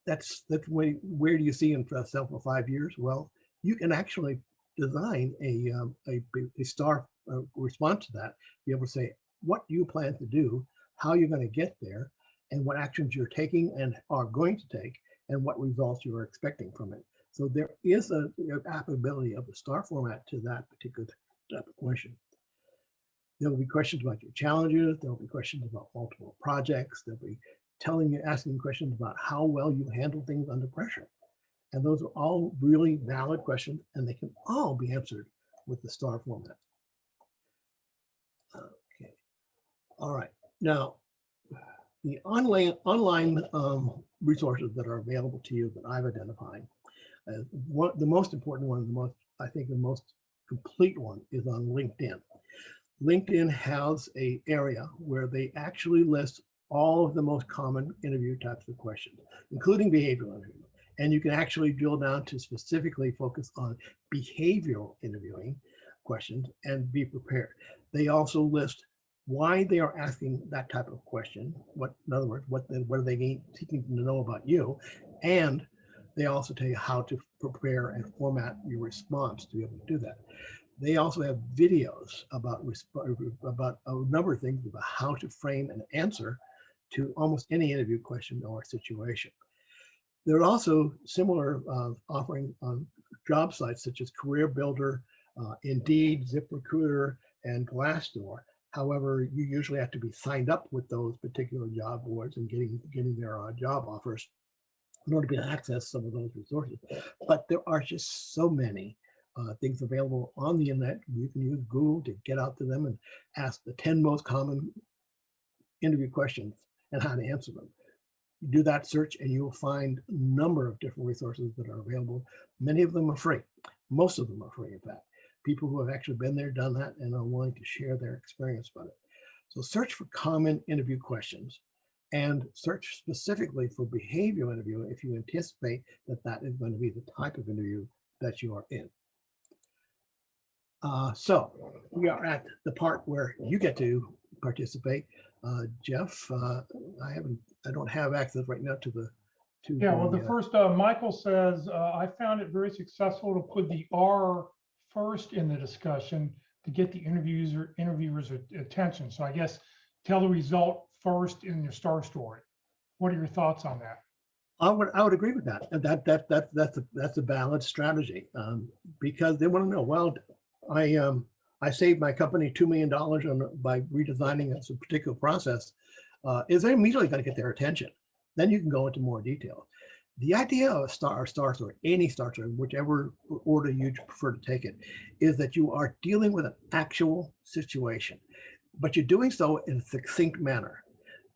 That's where do you see yourself in 5 years? Well, you can actually design a STAR response to that, be able to say, what do you plan to do, how you're going to get there, and what actions you're taking and are going to take, and what results you are expecting from it. So there is an applicability of the STAR format to that particular type of question. There will be questions about your challenges. There will be questions about multiple projects. There'll be asking questions about how well you handle things under pressure. And those are all really valid questions, and they can all be answered with the STAR format. Okay. All right. Now, the online resources that are available to you that I've identified, the most important one, I think the most complete one is on LinkedIn. LinkedIn has an area where they actually list all of the most common interview types of questions, including behavioral interview. And you can actually drill down to specifically focus on behavioral interviewing questions and be prepared. They also list why they are asking that type of question. In other words, what are they seeking to know about you? And they also tell you how to prepare and format your response to be able to do that. They also have videos about a number of things about how to frame an answer to almost any interview question or situation. There are also similar offering on job sites such as Career Builder, Indeed, ZipRecruiter, and Glassdoor. However, you usually have to be signed up with those particular job boards and getting their job offers in order to be able to access some of those resources. But there are just so many things available on the internet. You can use Google to get out to them and ask the 10 most common interview questions and how to answer them. You do that search and you will find a number of different resources that are available. Many of them are free. Most of them are free, in fact. People who have actually been there, done that, and are willing to share their experience about it. So search for common interview questions and search specifically for behavioral interview if you anticipate that that is going to be the type of interview that you are in. So we are at the part where you get to participate. Jeff, I don't have access right now to the. Yeah, well, the first, Michael says, I found it very successful to put the R first in the discussion to get the interviewer's attention. So I guess tell the result first in your star story. What are your thoughts on that? I would agree with that. And that's a valid strategy because they want to know, well, I saved my company $2 million by redesigning this particular process. Is they immediately going to get their attention? Then you can go into more detail. The idea of a star story, any star story, whichever order you prefer to take it, is that you are dealing with an actual situation, but you're doing so in a succinct manner.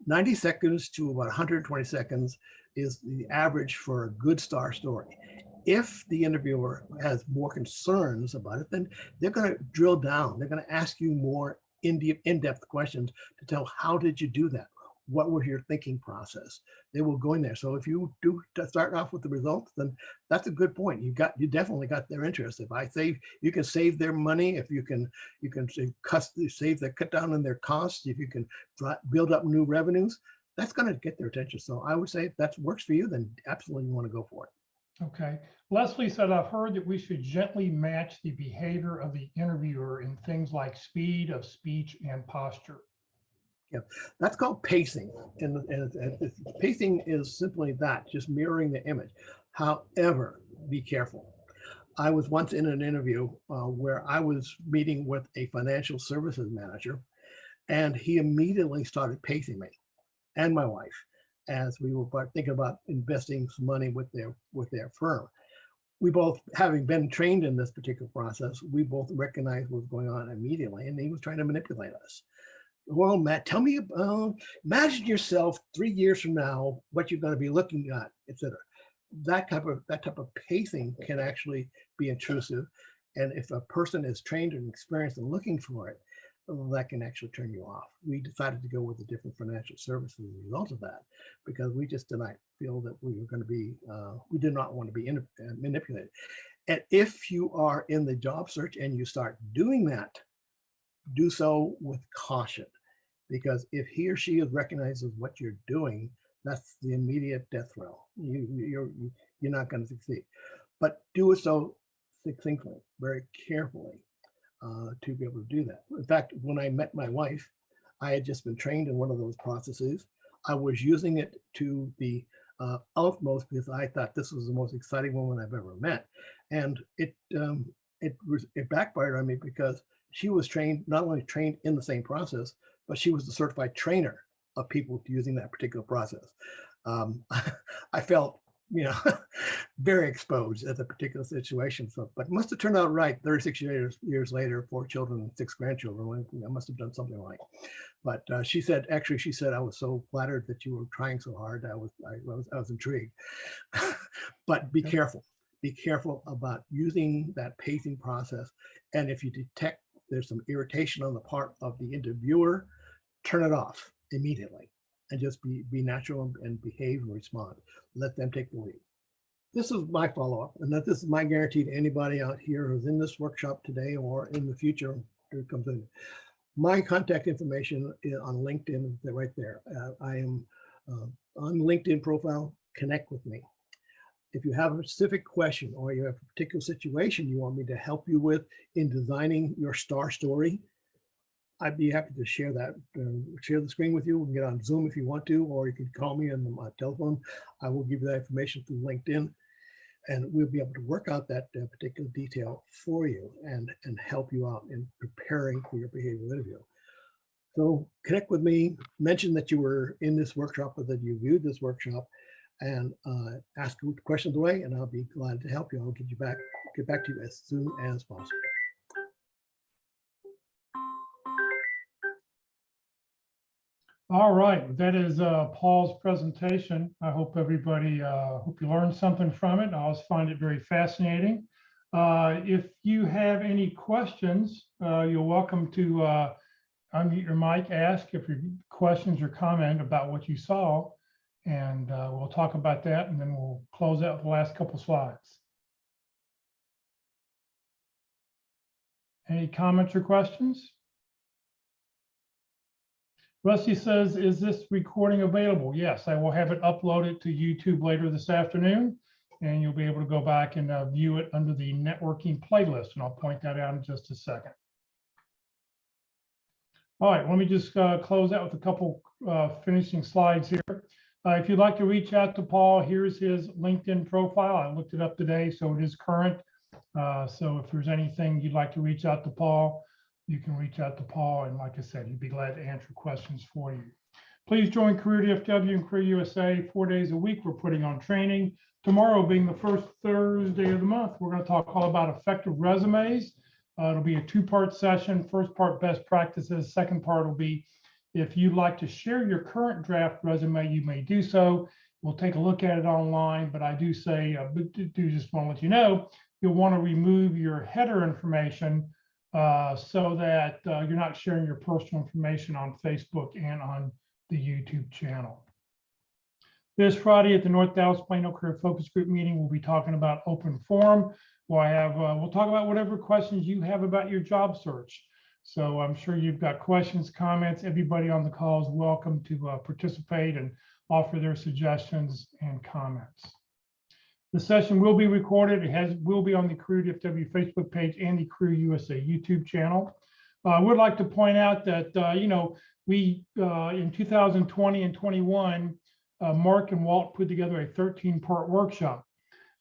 90 seconds to about 120 seconds is the average for a good star story. If the interviewer has more concerns about it, then they're going to drill down. They're going to ask you more in-depth questions to tell, how did you do that? What was your thinking process? They will go in there. So if you do start off with the results, then that's a good point. You definitely got their interest. If I save, you can save their money. If you can cut down on their costs. If you can build up new revenues, that's going to get their attention. So I would say if that works for you, then absolutely you want to go for it. Okay. Leslie said, I've heard that we should gently match the behavior of the interviewer in things like speed of speech and posture. Yeah, that's called pacing. And pacing is simply that, just mirroring the image. However, be careful. I was once in an interview where I was meeting with a financial services manager, and he immediately started pacing me and my wife as we were thinking about investing some money with their firm. We both, having been trained in this particular process, we both recognized what was going on immediately, and he was trying to manipulate us. Well, Matt, tell me, imagine yourself 3 years from now, what you're going to be looking at, etc. That type of pacing can actually be intrusive. And if a person is trained and experienced and looking for it, that can actually turn you off. We decided to go with a different financial services as a result of that, because we just did not feel that we were going to be, we did not want to be manipulated. And if you are in the job search and you start doing that, do so with caution. Because if he or she recognizes what you're doing, that's the immediate death row. You're not going to succeed. But do it so succinctly, very carefully, to be able to do that. In fact, when I met my wife, I had just been trained in one of those processes. I was using it to the utmost because I thought this was the most exciting woman I've ever met, and it backfired on me because she was trained, not only trained in the same process, but she was the certified trainer of people using that particular process. I felt, very exposed at the particular situation. So, but must have turned out right. 36 years later, 4 children and 6 grandchildren. I must have done something right. But she said, I was so flattered that you were trying so hard. I was intrigued. But be careful. Be careful about using that pacing process. And if you detect there's some irritation on the part of the interviewer, turn it off immediately and just be natural and behave and respond. Let them take the lead. This is my follow-up, and that this is my guarantee to anybody out here who's in this workshop today or in the future who comes in. My contact information on LinkedIn, they're right there. I am on LinkedIn profile. Connect with me. If you have a specific question or you have a particular situation you want me to help you with in designing your star story, I'd be happy to share that, share the screen with you. We can get on Zoom if you want to, or you can call me on my telephone. I will give you that information through LinkedIn, and we'll be able to work out that particular detail for you and help you out in preparing for your behavioral interview. So connect with me, mention that you were in this workshop or that you viewed this workshop, and ask questions away, and I'll be glad to help you. I'll get back to you as soon as possible. All right, that is Paul's presentation. I hope everybody, hope you learned something from it. I always find it very fascinating. If you have any questions, you're welcome to unmute your mic, ask if your questions or comment about what you saw, and we'll talk about that, and then we'll close out the last couple slides. Any comments or questions? Rusty says, is this recording available? Yes, I will have it uploaded to YouTube later this afternoon, and you'll be able to go back and view it under the networking playlist, and I'll point that out in just a second. All right, let me just close out with a couple finishing slides here. If you'd like to reach out to Paul, here's his LinkedIn profile. I looked it up today, so it is current. So if there's anything you'd like to reach out to Paul, you can reach out to Paul. And like I said, he'd be glad to answer questions for you. Please join Career DFW and Career USA 4 days a week. We're putting on training. Tomorrow being the first Thursday of the month, we're going to talk all about effective resumes. It'll be a two-part session. First part, best practices. Second part will be, if you'd like to share your current draft resume, you may do so. We'll take a look at it online, but I do say, do just want to let you know, you'll want to remove your header information so that you're not sharing your personal information on Facebook and on the YouTube channel. This Friday at the North Dallas Plano Career Focus Group meeting, we'll be talking about open forum. We'll talk about whatever questions you have about your job search. So I'm sure you've got questions, comments. Everybody on the call is welcome to participate and offer their suggestions and comments. The session will be recorded. It will be on the Career DFW Facebook page and the Career USA YouTube channel. I would like to point out that, we in 2020 and 21, Mark and Walt put together a 13-part workshop.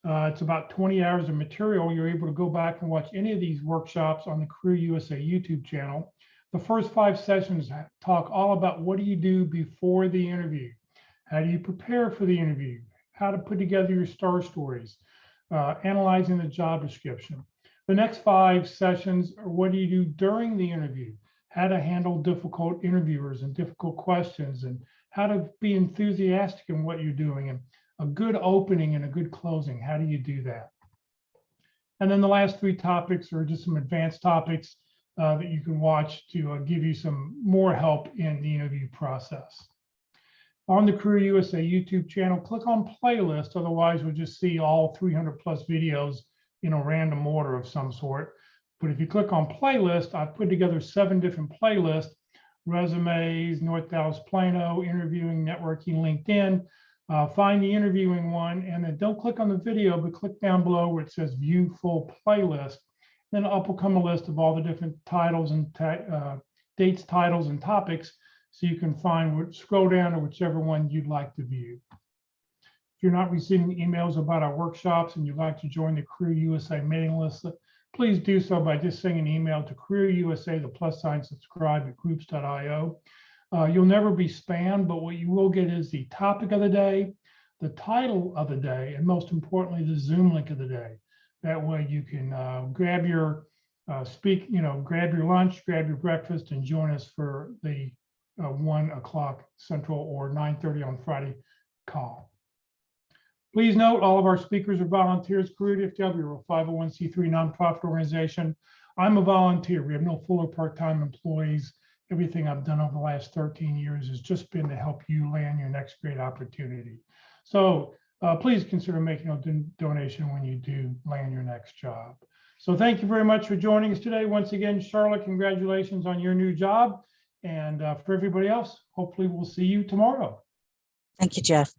It's about 20 hours of material. You're able to go back and watch any of these workshops on the Career USA YouTube channel. The first 5 sessions talk all about what do you do before the interview? How do you prepare for the interview? How to put together your star stories, analyzing the job description. The next 5 sessions are what do you do during the interview? How to handle difficult interviewers and difficult questions, and how to be enthusiastic in what you're doing, and a good opening and a good closing. How do you do that? And then the last 3 topics are just some advanced topics that you can watch to give you some more help in the interview process. On the Career USA YouTube channel, click on playlist. Otherwise, we'll just see all 300 plus videos in a random order of some sort. But if you click on playlist, I've put together 7 different playlists: resumes, North Dallas Plano, interviewing, networking, LinkedIn. Find the interviewing one, and then don't click on the video, but click down below where it says view full playlist. Then up will come a list of all the different titles and dates, titles, and topics. So you can find, scroll down to whichever one you'd like to view. If you're not receiving emails about our workshops and you'd like to join the Career USA mailing list, please do so by just sending an email to Career USA, the + subscribe at groups.io. You'll never be spammed, but what you will get is the topic of the day, the title of the day, and most importantly, the Zoom link of the day. That way you can grab your grab your lunch, grab your breakfast, and join us for the 1 o'clock Central or 9:30 on Friday call. Please note, all of our speakers are volunteers. Career DFW, we're a 501c3 nonprofit organization. I'm a volunteer. We have no full or part-time employees. Everything I've done over the last 13 years has just been to help you land your next great opportunity. So please consider making a donation when you do land your next job. So thank you very much for joining us today. Once again, Charlotte, congratulations on your new job. And for everybody else, hopefully we'll see you tomorrow. Thank you, Jeff.